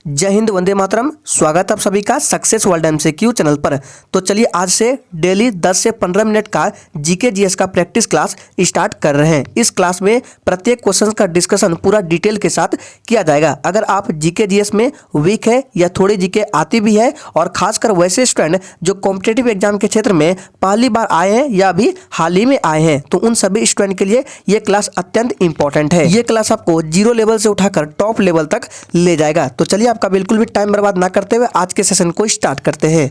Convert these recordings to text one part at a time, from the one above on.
जय हिंद, वंदे मातरम। स्वागत आप सभी का सक्सेस वर्ल्ड MCQ चैनल पर। तो चलिए आज से डेली 10 से 15 मिनट का जीके जीएस का प्रैक्टिस क्लास स्टार्ट कर रहे हैं। इस क्लास में प्रत्येक क्वेश्चन का डिस्कशन पूरा डिटेल के साथ किया जाएगा। अगर आप जीके जीएस में वीक है या थोड़ी जीके आती भी है और खासकर वैसे स्टूडेंट जो कॉम्पिटेटिव एग्जाम के क्षेत्र में पहली बार आए हैं या अभी हाल ही में आए हैं, तो उन सभी स्टूडेंट के लिए ये क्लास अत्यंत इंपॉर्टेंट है। ये क्लास आपको 0 लेवल से उठाकर टॉप लेवल तक ले जाएगा। तो चलिए आपका बिल्कुल भी टाइम बर्बाद ना करते हुए आज के सेशन को स्टार्ट करते हैं।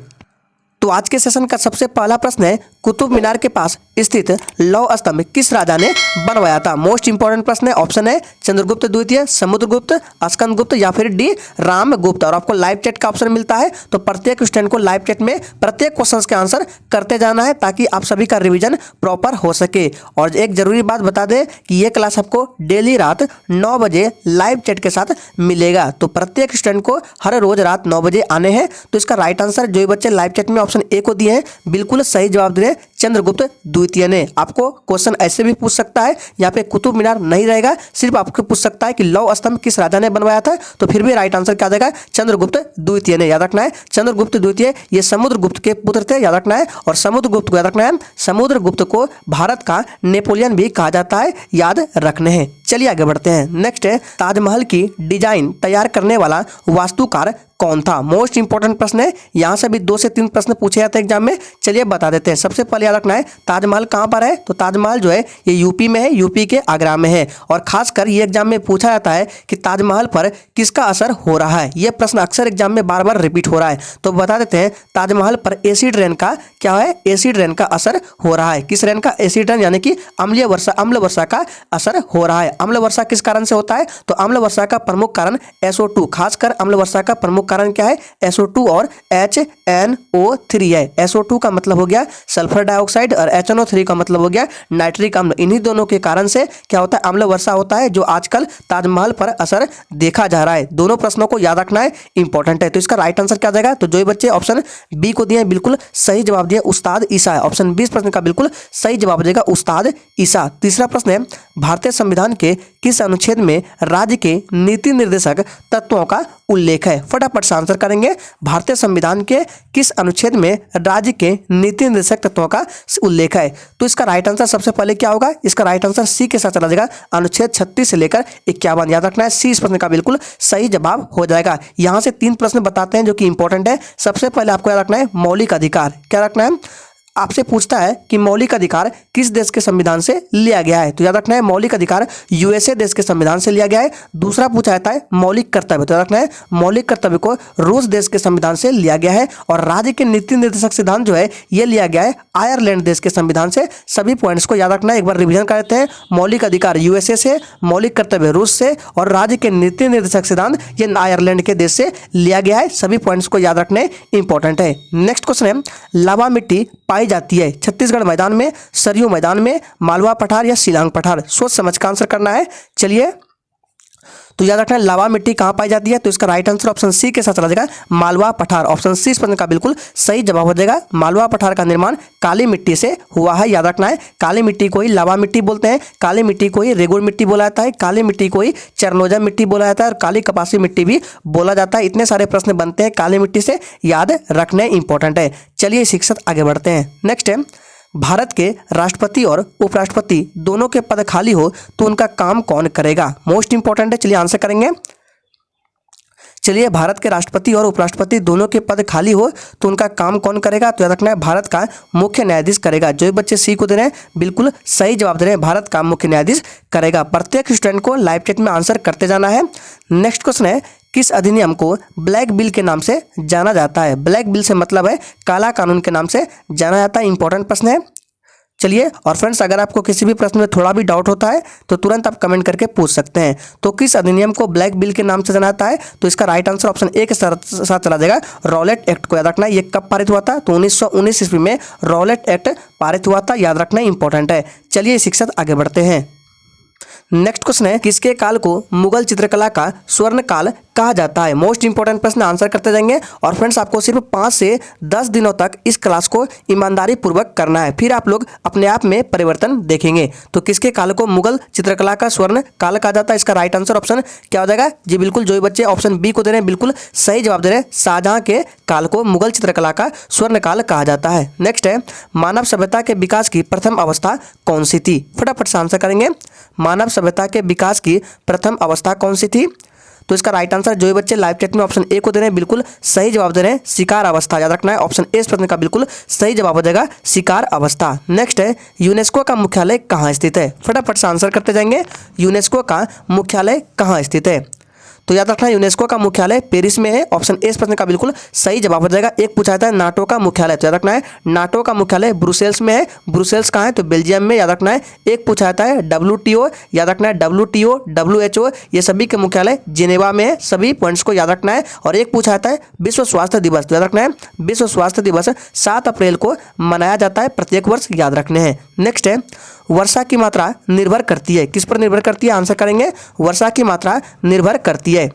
तो आज के सेशन का सबसे पहला प्रश्न है, कुतुब मीनार के पास स्थित लौह स्तंभ किस राजा ने बनवाया था? मोस्ट इंपॉर्टेंट प्रश्न है। ऑप्शन है चंद्रगुप्त द्वितीय, समुद्रगुप्त, स्कंदगुप्त या फिर डी रामगुप्त। और आपको लाइव चैट का ऑप्शन मिलता है, तो प्रत्येक स्टूडेंट को लाइव चैट में प्रत्येक क्वेश्चन के आंसर करते जाना है ताकि आप सभी का रिविजन प्रॉपर हो सके। और एक जरूरी बात बता दें कि यह क्लास आपको डेली रात 9 बजे लाइव चैट के साथ मिलेगा। तो प्रत्येक स्टूडेंट को हर रोज रात 9 बजे आने हैं। तो इसका राइट आंसर जो बच्चे लाइव चैट में ऑप्शन ए को दिए हैं बिल्कुल सही जवाब दे चंद्रगुप्त द्वितीय ने। आपको क्वेश्चन ऐसे भी पूछ सकता है, यहाँ पे कुतुब मीनार नहीं रहेगा, सिर्फ आपको पूछ सकता है कि लौह स्तंभ किस राजा ने बनवाया था, तो फिर भी राइट आंसर क्या देगा? चंद्रगुप्त द्वितीय ने। याद रखना है चंद्रगुप्त द्वितीय ये समुद्रगुप्त के पुत्र थे, याद रखना है। और समुद्रगुप्त को याद रखना है, समुद्रगुप्त को भारत का नेपोलियन भी कहा जाता है, याद रखने हैं। चलिए आगे बढ़ते हैं। नेक्स्ट है, ताजमहल की डिजाइन तैयार करने वाला वास्तुकार कौन था? मोस्ट इंपॉर्टेंट प्रश्न है। यहाँ से भी 2 से 3 प्रश्न पूछे जाते हैं एग्जाम में। चलिए बता देते हैं। सबसे पहले याद रखना है ताजमहल कहाँ पर है, तो ताजमहल जो है ये यूपी में है, यूपी के आगरा में है। और खासकर ये एग्जाम में पूछा जाता है कि ताजमहल पर किसका असर हो रहा है। यह प्रश्न अक्सर एग्जाम में बार बार रिपीट हो रहा है। तो बता देते हैं ताजमहल पर एसिड रेन का क्या है? एसिड रेन का असर हो रहा है। किस रेन का? एसिड रेन यानी कि अम्ल वर्षा का असर हो रहा है। अम्ल वर्षा किस कारण से होता है? तो अम्ल वर्षा का प्रमुख कारण SO2, खासकर अम्ल वर्षा का प्रमुख कारण क्या है? SO2 और HNO3 है। SO2 का मतलब हो गया सल्फर डाइऑक्साइड और HNO3 का मतलब हो गया नाइट्रिक अम्ल। इन्हीं दोनों के कारण से क्या होता है? अम्ल वर्षा होता है, जो आजकल ताजमहल पर असर देखा जा रहा है। दोनों प्रश्नों को याद रखना है, इंपॉर्टेंट है। तो इसका राइट आंसर क्या जाएगा? तो जो बच्चे ऑप्शन बी को दिए बिल्कुल सही जवाब दिए उस्ताद ईसा है। ऑप्शन 20 प्रश्न का बिल्कुल सही जवाब देगा उस्ताद ईसा। तीसरा प्रश्न है, भारतीय संविधान के किस अनुच्छेद में राज्य के नीति निर्देशक तत्वों का उल्लेख है? फटाफट से आंसर करेंगे। भारतीय संविधान के किस अनुच्छेद में राज्य के नीति निर्देशक तत्वों का उल्लेख है? तो इसका राइट आंसर सबसे पहले क्या होगा? इसका राइट आंसर सी के साथ चला जाएगा, अनुच्छेद 36 से लेकर 51। याद रखना है, सी इस प्रश्न का बिल्कुल सही जवाब हो जाएगा। यहां से 3 प्रश्न बताते हैं जो कि इंपॉर्टेंट है। सबसे पहले आपको याद रखना है मौलिक अधिकार। क्या रखना है? आपसे पूछता है कि मौलिक अधिकार किस देश के संविधान से लिया गया है? तो याद रखना है मौलिक अधिकार USA देश के संविधान से लिया गया है। दूसरा पूछा जाता है मौलिक कर्तव्य। तो याद रखना है मौलिक कर्तव्य को रूस देश के संविधान से लिया गया है। और राज्य के नीति निर्देशक सिद्धांत जो है ये लिया गया है आयरलैंड देश के संविधान से। सभी पॉइंट्स को याद रखना है, एक बार रिविजन कर लेते हैं। मौलिक अधिकार USA से, मौलिक कर्तव्य रूस से, और राज्य के नीति निर्देशक सिद्धांत ये आयरलैंड के देश से लिया गया है। सभी पॉइंट्स को याद रखने इंपॉर्टेंट है। नेक्स्ट क्वेश्चन है, लावा मिट्टी पाई जाती है छत्तीसगढ़ मैदान में, सरयू मैदान में, मालवा पठार या शिलांग पठार? सोच समझ कर आंसर करना है। चलिए तो याद रखना है लावा मिट्टी कहाँ पाई जाती है, तो इसका राइट आंसर ऑप्शन सी के साथ चला जाएगा, मालवा पठार। ऑप्शन सी इस प्रश्न का बिल्कुल सही जवाब हो जाएगा। मालवा पठार का निर्माण काली मिट्टी से हुआ है। याद रखना है काली मिट्टी को ही लावा मिट्टी बोलते हैं, काली मिट्टी को ही रेगुड़ मिट्टी बोला जाता है, काली मिट्टी को ही चरनोजा मिट्टी बोला जाता है और काली कपासी मिट्टी भी बोला जाता है। इतने सारे प्रश्न बनते हैं काली मिट्टी से, याद रखने इंपॉर्टेंट है। चलिए शिक्षक आगे बढ़ते हैं। नेक्स्ट है, भारत के राष्ट्रपति और उपराष्ट्रपति दोनों के पद खाली हो तो उनका काम कौन करेगा? मोस्ट इंपॉर्टेंट है। चलिए आंसर करेंगे। चलिए, भारत के राष्ट्रपति और उपराष्ट्रपति दोनों के पद खाली हो तो उनका काम कौन करेगा? तो याद रखना है भारत का मुख्य न्यायाधीश करेगा। जो बच्चे सी को दे रहे हैं बिल्कुल सही जवाब दे रहे हैं, भारत का मुख्य न्यायाधीश करेगा। प्रत्येक स्टूडेंट को लाइव चैट में आंसर करते जाना है। नेक्स्ट क्वेश्चन है, किस अधिनियम को ब्लैक बिल के नाम से जाना जाता है? ब्लैक बिल से मतलब है काला कानून के नाम से जाना जाता है। इंपॉर्टेंट प्रश्न है। चलिए, और फ्रेंड्स अगर आपको किसी भी प्रश्न में थोड़ा भी डाउट होता है तो तुरंत आप कमेंट करके पूछ सकते हैं। तो किस अधिनियम को ब्लैक बिल के नाम से जाना जाता है? तो इसका राइट आंसर ऑप्शन ए के साथ चला जाएगा, रॉलेट एक्ट को। याद रखना है ये कब पारित हुआ था? तो 1919 ईस्वी में रॉलेट एक्ट पारित हुआ था। याद रखना इंपॉर्टेंट है। चलिए शिक्षक आगे बढ़ते हैं। नेक्स्ट क्वेश्चन है, किसके काल को मुगल चित्रकला का स्वर्ण काल कहा जाता है। मोस्ट इंपोर्टेंट प्रश्न आंसर करते जाएंगे। और फ्रेंड्स आपको सिर्फ 5 से 10 दिनों तक इस क्लास को ईमानदारी पूर्वक करना है, फिर आप लोग अपने आप में परिवर्तन देखेंगे। तो किसके काल को मुगल चित्रकला का स्वर्ण काल कहा जाता है, इसका राइट आंसर ऑप्शन क्या हो जाएगा जी, बिल्कुल जो भी बच्चे ऑप्शन बी को दे रहे हैं बिल्कुल सही जवाब दे रहे हैं। शाहजहां के काल को मुगल चित्रकला का स्वर्ण काल कहा जाता है। नेक्स्ट है, मानव सभ्यता के विकास की प्रथम अवस्था कौन सी थी। फटाफट से आंसर करेंगे। मानव सभ्यता के विकास की प्रथम अवस्था कौन सी थी, तो इसका राइट आंसर जो बच्चे लाइव चैट में ऑप्शन ए को दे रहे हैं बिल्कुल सही जवाब दे रहे हैं, शिकार अवस्था। याद रखना है, ऑप्शन ए इस प्रश्न का बिल्कुल सही जवाब हो जाएगा, शिकार अवस्था। नेक्स्ट है, यूनेस्को का मुख्यालय कहाँ स्थित है। फटाफट से आंसर करते जाएंगे। यूनेस्को का मुख्यालय कहाँ स्थित है, तो याद रखना यूनेस्को का मुख्यालय पेरिस में है, ऑप्शन ए इस प्रश्न का बिल्कुल सही जवाब हो जाएगा। एक पूछा था नाटो का मुख्यालय, तो याद रखना है नाटो का मुख्यालय ब्रुसेल्स में है। ब्रुसेल्स कहाँ है, तो बेल्जियम में। याद रखना है एक पूछा था है WTO, याद रखना है WTO WHO ये सभी के मुख्यालय जिनेवा में है। सभी पॉइंट्स को याद रखना है। और एक पूछा था है विश्व स्वास्थ्य दिवस, तो याद रखना है विश्व स्वास्थ्य दिवस 7 अप्रैल को मनाया जाता है प्रत्येक वर्ष, याद रखने हैं। नेक्स्ट है, वर्षा की मात्रा निर्भर करती है, किस पर निर्भर करती है, आंसर करेंगे। वर्षा की मात्रा निर्भर करती है,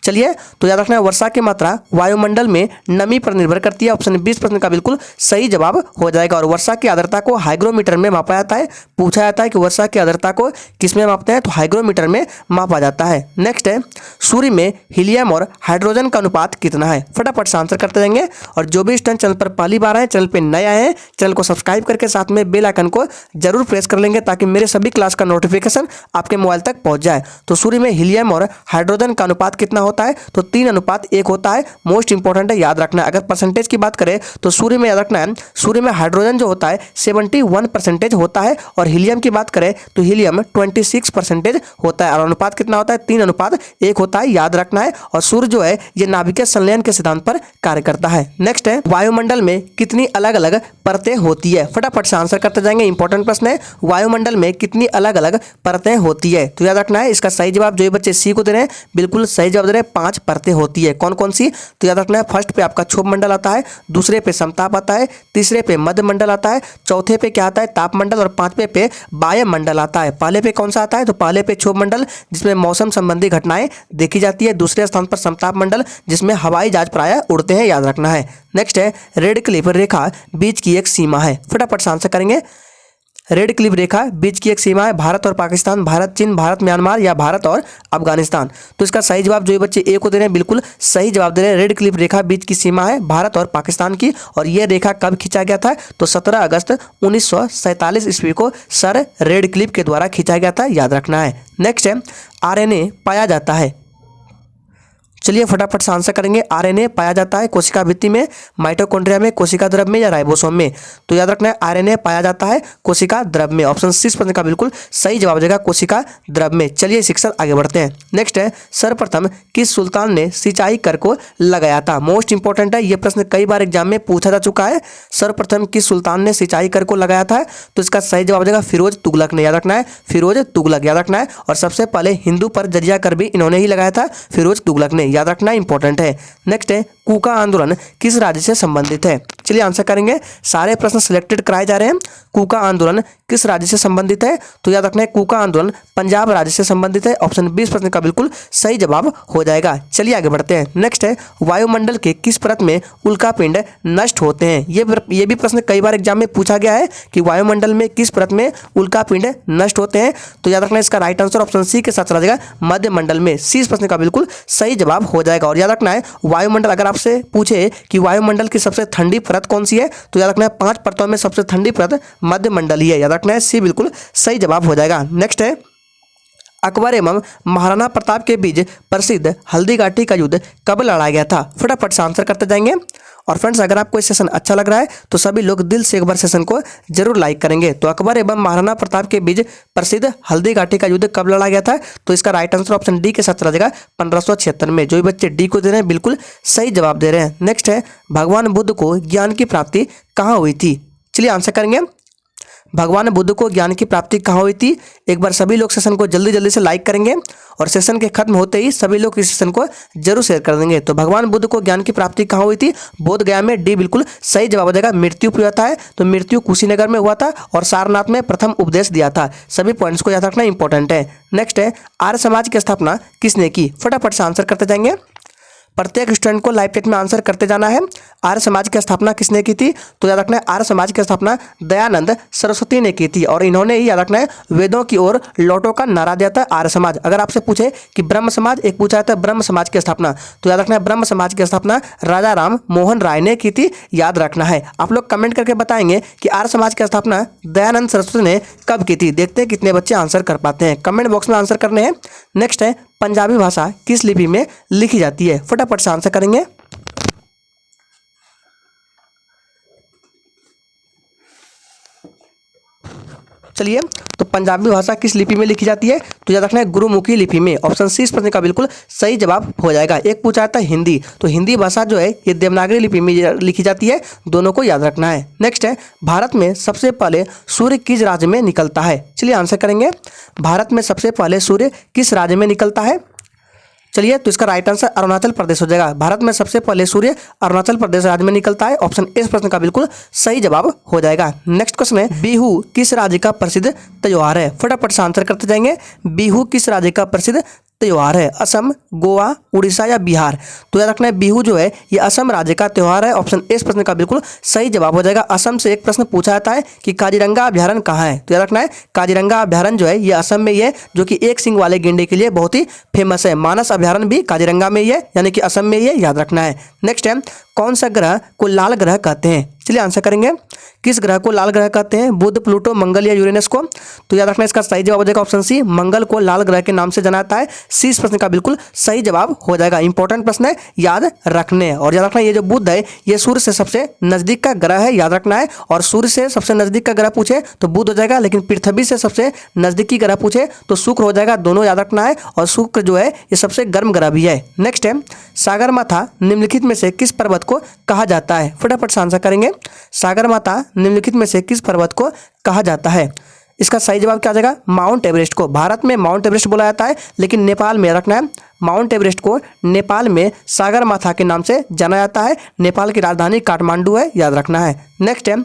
चलिए तो याद रखना है वर्षा की मात्रा वायुमंडल में नमी पर निर्भर करती है, ऑप्शन 20 प्रश्न का बिल्कुल सही जवाब हो जाएगा। और वर्षा की आर्द्रता को हाइग्रोमीटर में मापा जाता है। पूछा जाता है कि वर्षा की आर्द्रता को किस में मापते हैं, तो हाइग्रोमीटर में मापा जाता है। नेक्स्ट है, सूर्य में हीलियम और हाइड्रोजन का अनुपात कितना है। फटाफट से आंसर करते जाएंगे। और जो भी स्टूडेंट चैनल पर पहली बार आए, चैनल पर नए आए हैं, चैनल को सब्सक्राइब करके साथ में बेल आइकन को जरूर प्रेस कर लेंगे ताकि मेरे सभी क्लास का नोटिफिकेशन आपके मोबाइल तक पहुंच जाए। तो सूर्य में हीलियम और हाइड्रोजन का अनुपात कितना होता है, तो 3:1 होता है। मोस्ट इंपॉर्टेंट है, याद रखना है। अगर परसेंटेज की बात करें तो सूर्य में याद रखना है, सूर्य में हाइड्रोजन जो होता है 71% होता है। और हीलियम की बात करें तो हीलियम 26% होता है। और अनुपात कितना होता है, 3:1 होता है, याद रखना है। और सूर्य जो है ये नाभिकीय संलयन के सिद्धांत पर कार्य करता है। नेक्स्ट है, वायुमंडल में कितनी अलग अलग परतें होती है। फटाफट से आंसर करते जाएंगे। इंपॉर्टेंट प्रश्न है, वायुमंडल में कितनी अलग अलग परतें होती है, तो याद रखना है इसका सही जवाब जो बच्चे सी को दे रहे हैं बिल्कुल सही जवाब दे रहे हैं, 5 परतें होती है। कौन कौन सी, तो याद रखना है फर्स्ट पे आपका क्षोभ मंडल आता है, दूसरे पे समताप आता है, तीसरे पे मध्य मंडल आता है, चौथे पे क्या आता है तापमंडल, और पांचवे पे वायुमंडल आता है। पहले पे कौन सा आता है, तो पहले पे क्षोभ मंडल जिसमें मौसम संबंधी घटनाएं देखी जाती है। दूसरे स्थान पर समताप मंडल जिसमें हवाई जहाज प्रायः उड़ते हैं, याद रखना है। नेक्स्ट है, रेड क्लिफ रेखा बीच की एक सीमा है। फटाफट से आंसर करेंगे। रेड क्लिफ रेखा बीच की एक सीमा है, भारत और पाकिस्तान, भारत चीन, भारत म्यांमार या भारत और अफगानिस्तान। तो इसका सही जवाब जो बच्चे ए को दे रहे हैं बिल्कुल सही जवाब दे रहे हैं। रेड क्लिफ रेखा बीच की सीमा है भारत और पाकिस्तान की। और यह रेखा कब खींचा गया था, तो 17 अगस्त 1947 ईस्वी को सर रेड क्लिफ के द्वारा खींचा गया था, याद रखना है। नेक्स्ट है, RNA पाया जाता है, चलिए फटाफट से आंसर करेंगे। RNA पाया जाता है कोशिका भित्ति में, माइटोकॉन्ड्रिया में, कोशिका द्रव में या राइबोसोम में, तो याद रखना है RNA पाया जाता है कोशिका द्रव में, ऑप्शन 6 प्रश्न का बिल्कुल सही जवाब देगा कोशिका द्रव में। चलिए शिक्षक आगे बढ़ते हैं। नेक्स्ट है, सर्वप्रथम किस सुल्तान ने सिंचाई कर को लगाया था। मोस्ट इंपॉर्टेंट है, यह प्रश्न कई बार एग्जाम में पूछा जा चुका है। सर्वप्रथम किस सुल्तान ने सिंचाई कर को लगाया था, तो इसका सही जवाब देगा फिरोज तुगलक ने, याद रखना है फिरोज तुगलक, याद रखना है। और सबसे पहले हिंदू पर जजिया कर भी इन्होंने ही लगाया था, फिरोज तुगलक ने, याद रखना इंपॉर्टेंट है। नेक्स्ट है, कूका आंदोलन किस राज्य से संबंधित है। चलिए आंसर करेंगे। सारे प्रश्न सिलेक्टेड कराए जा रहे हैं। कूका आंदोलन किस राज्य से संबंधित है, तो याद रखना है कूका आंदोलन पंजाब राज्य से संबंधित है, ऑप्शन 20 प्रश्न का बिल्कुल सही जवाब हो जाएगा। चलिए आगे बढ़ते हैं। नेक्स्ट है, वायुमंडल के किस परत में उल्कापिंड नष्ट होते हैं। ये भी प्रश्न कई बार एग्जाम में पूछा गया है कि वायुमंडल में किस परत में उल्कापिंड नष्ट होते हैं, तो याद रखना इसका राइट आंसर ऑप्शन सी के साथ चला जाएगा, मध्य मंडल में। सी इस प्रश्न का बिल्कुल सही जवाब हो जाएगा। और याद रखना है वायुमंडल, अगर आपसे पूछे कि वायुमंडल की सबसे ठंडी परत कौन सी है, तो याद रखना है 5 परतों में सबसे ठंडी परत मध्य मंडल ही है, याद रखना है सी बिल्कुल सही जवाब हो जाएगा। नेक्स्ट है, अकबर एवं महाराणा प्रताप के बीच प्रसिद्ध हल्दी घाटी का युद्ध कब लड़ा गया था। फटाफट से आंसर करते जाएंगे। और फ्रेंड्स अगर आपको ये सेशन अच्छा लग रहा है तो सभी लोग दिल से एक बार सेशन को जरूर लाइक करेंगे। तो अकबर एवं महाराणा प्रताप के बीच प्रसिद्ध हल्दी घाटी का युद्ध कब लड़ा गया था, तो इसका राइट आंसर ऑप्शन डी के साथ चला जाएगा 1576 में। जो भी बच्चे डी को दे रहे हैं बिल्कुल सही जवाब दे रहे हैं। नेक्स्ट है, भगवान बुद्ध को ज्ञान की प्राप्ति कहाँ हुई थी। चलिए आंसर करेंगे। भगवान बुद्ध को ज्ञान की प्राप्ति कहाँ हुई थी? एक बार सभी लोग सेशन को जल्दी जल्दी से लाइक करेंगे और सेशन के खत्म होते ही सभी लोग इस सेशन को जरूर शेयर कर देंगे। तो भगवान बुद्ध को ज्ञान की प्राप्ति कहाँ हुई थी? बोध गया में। डी बिल्कुल सही जवाब हो जाएगा। मृत्यु हुआ था, तो मृत्यु कुशीनगर में हुआ था और सारनाथ में प्रथम उपदेश दिया था। सभी पॉइंट्स को याद रखना इंपॉर्टेंट है। नेक्स्ट है, आर्य समाज की स्थापना किसने की? फटाफट से आंसर करते जाएंगे। प्रत्येक स्टूडेंट को लाइव चैट में आंसर करते जाना है। आर्य समाज की स्थापना किसने की थी? तो याद रखना है आर्य समाज की स्थापना दयानंद सरस्वती ने की थी और इन्होंने ही याद रखना है वेदों की ओर लौटो का नारा दिया था आर्य समाज। अगर आपसे पूछे कि ब्रह्म समाज, एक पूछा था ब्रह्म समाज की स्थापना, तो याद रखना है ब्रह्म समाज की स्थापना राजा राम मोहन राय ने की थी। याद रखना है। आप लोग कमेंट करके बताएंगे कि आर्य समाज की स्थापना दयानंद सरस्वती ने कब की थी। देखते हैं कितने बच्चे आंसर कर पाते हैं। कमेंट बॉक्स में आंसर करने हैं। नेक्स्ट है, पंजाबी भाषा किस लिपि में लिखी जाती है? फटाफट से आंसर करेंगे। चलिए, तो पंजाबी भाषा किस लिपि में लिखी जाती है? तो याद रखना है गुरुमुखी लिपि में। ऑप्शन सी इस प्रश्न का बिल्कुल सही जवाब हो जाएगा। एक पूछा था हिंदी, तो हिंदी भाषा जो है ये देवनागरी लिपि में लिखी जाती है। दोनों को याद रखना है। नेक्स्ट है, भारत में सबसे पहले सूर्य किस राज्य में निकलता है? चलिए आंसर करेंगे। भारत में सबसे पहले सूर्य किस राज्य में निकलता है? चलिए, तो इसका राइट आंसर अरुणाचल प्रदेश हो जाएगा। भारत में सबसे पहले सूर्य अरुणाचल प्रदेश राज्य में निकलता है। ऑप्शन इस प्रश्न का बिल्कुल सही जवाब हो जाएगा। नेक्स्ट क्वेश्चन है, बिहू किस राज्य का प्रसिद्ध त्योहार है? फटाफट से आंसर करते जाएंगे। बिहू किस राज्य का प्रसिद्ध त्योहार है? असम, गोवा, उड़ीसा या बिहार? तो याद रखना है बिहू जो है ये असम राज्य का त्योहार है। ऑप्शन इस प्रश्न का बिल्कुल सही जवाब हो जाएगा। असम से एक प्रश्न पूछा जाता है कि काजीरंगा अभ्यारण्य कहाँ है? तो याद रखना है काजीरंगा अभ्यारण्य जो है ये असम में ही है, जो कि एक सिंग वाले गेंडे के लिए बहुत ही फेमस है। मानस अभ्यारण्य भी काजीरंगा में ही है, यानी कि असम में ही है। याद रखना है। नेक्स्ट है, कौन सा ग्रह को लाल ग्रह कहते हैं? चलिए आंसर करेंगे। किस ग्रह को लाल ग्रह कहते हैं? बुध, प्लूटो, मंगल या यूरेनस को? तो याद रखना इसका सही जवाब हो जाएगा ऑप्शन सी, मंगल को लाल ग्रह के नाम से जाना जाता है। सी इस प्रश्न का बिल्कुल सही जवाब हो जाएगा। इंपॉर्टेंट प्रश्न है, याद रखने। और याद रखना ये जो बुध है ये सूर्य से सबसे नजदीक का ग्रह है। याद रखना है। और सूर्य से सबसे नजदीक का ग्रह पूछे तो बुध हो जाएगा, लेकिन पृथ्वी से सबसे नजदीकी ग्रह पूछे तो शुक्र हो जाएगा। दोनों याद रखना है। और शुक्र जो है ये सबसे गर्म ग्रह भी है। नेक्स्ट है, सागरमाथा निम्नलिखित में से किस पर्वत को कहा जाता है? फटाफट से आंसर करेंगे। सागरमाथा निम्नलिखित में से किस पर्वत को कहा जाता है? इसका सही जवाब क्या आ जाएगा? माउंट एवरेस्ट को। भारत में माउंट एवरेस्ट बोला जाता है, लेकिन नेपाल में रखना है माउंट एवरेस्ट को नेपाल में सागरमाथा के नाम से जाना जाता है। नेपाल की राजधानी काठमांडू है। याद रखना है। नेक्स्ट है,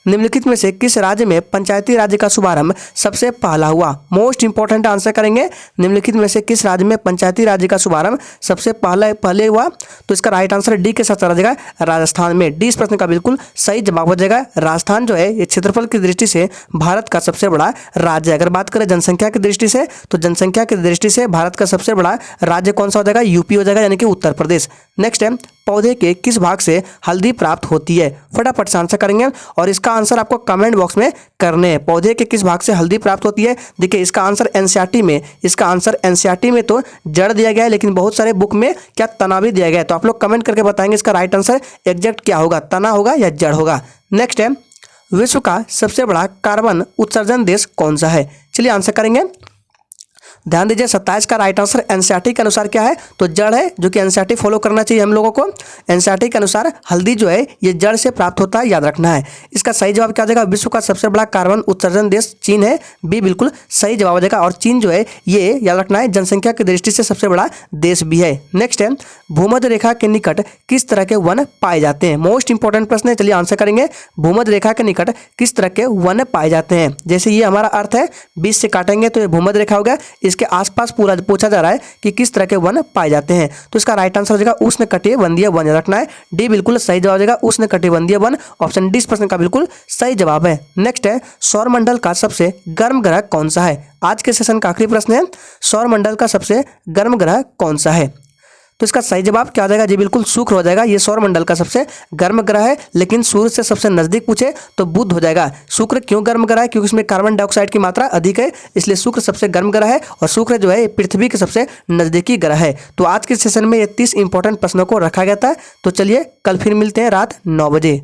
निम्नलिखित में से किस राज्य में पंचायती राज्य का शुभारंभ सबसे पहला हुआ? मोस्ट इंपॉर्टेंट आंसर करेंगे। निम्नलिखित में से किस राज्य में पंचायती राज्य का शुभारंभ सबसे पहले हुआ? तो इसका राइट आंसर डी के साथ आ जाएगा, राजस्थान में। डी इस प्रश्न का बिल्कुल सही जवाब हो जाएगा। राजस्थान जो है ये क्षेत्रफल की दृष्टि से भारत का सबसे बड़ा राज्य है। अगर बात करें जनसंख्या की दृष्टि से, तो जनसंख्या की दृष्टि से भारत का सबसे बड़ा राज्य कौन सा हो जाएगा? यूपी हो जाएगा, यानी कि उत्तर प्रदेश। नेक्स्ट है, पौधे के किस भाग से हल्दी प्राप्त होती है? फटाफट से आंसर करेंगे और इसका आंसर आपको कमेंट बॉक्स में करने हैं। पौधे के किस भाग से हल्दी प्राप्त होती है? देखिए इसका आंसर एनसीईआरटी में, इसका आंसर एनसीईआरटी में तो जड़ दिया गया है, लेकिन बहुत सारे बुक में क्या तना भी दिया गया है। तो आप लोग कमेंट करके बताएंगे इसका राइट आंसर एग्जैक्ट क्या होगा, तना होगा या जड़ होगा। नेक्स्ट है, विश्व का सबसे बड़ा कार्बन उत्सर्जन देश कौन सा है? चलिए आंसर करेंगे। ध्यान दीजिए 27 का राइट आंसर एनसीईआरटी के अनुसार क्या है? तो जड़ है, जो कि एनसीईआरटी फॉलो करना चाहिए हम लोगों को। एनसीईआरटी के अनुसार हल्दी जो है ये जड़ से प्राप्त होता है। याद रखना है। इसका सही जवाब क्या हो जाएगा? विश्व का सबसे बड़ा कार्बन उत्सर्जन देश चीन है। बी बिल्कुल सही जवाब हो जाएगा। और चीन जो है ये याद रखना है जनसंख्या की दृष्टि से सबसे बड़ा देश भी है। नेक्स्ट है, भूमध्य रेखा के निकट किस तरह के वन पाए जाते हैं? मोस्ट इंपॉर्टेंट प्रश्न है। चलिए आंसर करेंगे। भूमध्य रेखा के निकट किस तरह के वन पाए जाते हैं? जैसे ये हमारा अर्थ है, 20 से काटेंगे तो ये भूमध्य रेखा हो गया। इसके आसपास पूरा पूछा जा रहा है कि किस तरह के वन पाए जाते हैं। तो इसका राइट आंसर हो जाएगा उष्णकटिबंधीय वन। रखना है। डी बिल्कुल सही जवाब हो जाएगा, उष्णकटिबंधीय वन। ऑप्शन डी इस प्रश्न का बिल्कुल सही जवाब है। नेक्स्ट है, सौरमंडल का सबसे गर्म ग्रह कौन सा है? आज के सेशन का आखिरी प्रश्न है, सौरमंडल का सबसे गर्म ग्रह कौन सा है? तो इसका सही जवाब क्या हो जाएगा? जी बिल्कुल शुक्र हो जाएगा। ये सौरमंडल का सबसे गर्म ग्रह है, लेकिन सूर्य से सबसे नजदीक पूछे तो बुध हो जाएगा। शुक्र क्यों गर्म ग्रह है? क्योंकि इसमें कार्बन डाइऑक्साइड की मात्रा अधिक है, इसलिए शुक्र सबसे गर्म ग्रह है। और शुक्र जो है पृथ्वी के सबसे नजदीकी ग्रह है। तो आज के सेशन में ये 30 इंपॉर्टेंट प्रश्नों को रखा गया था। तो चलिए कल फिर मिलते हैं रात 9 बजे।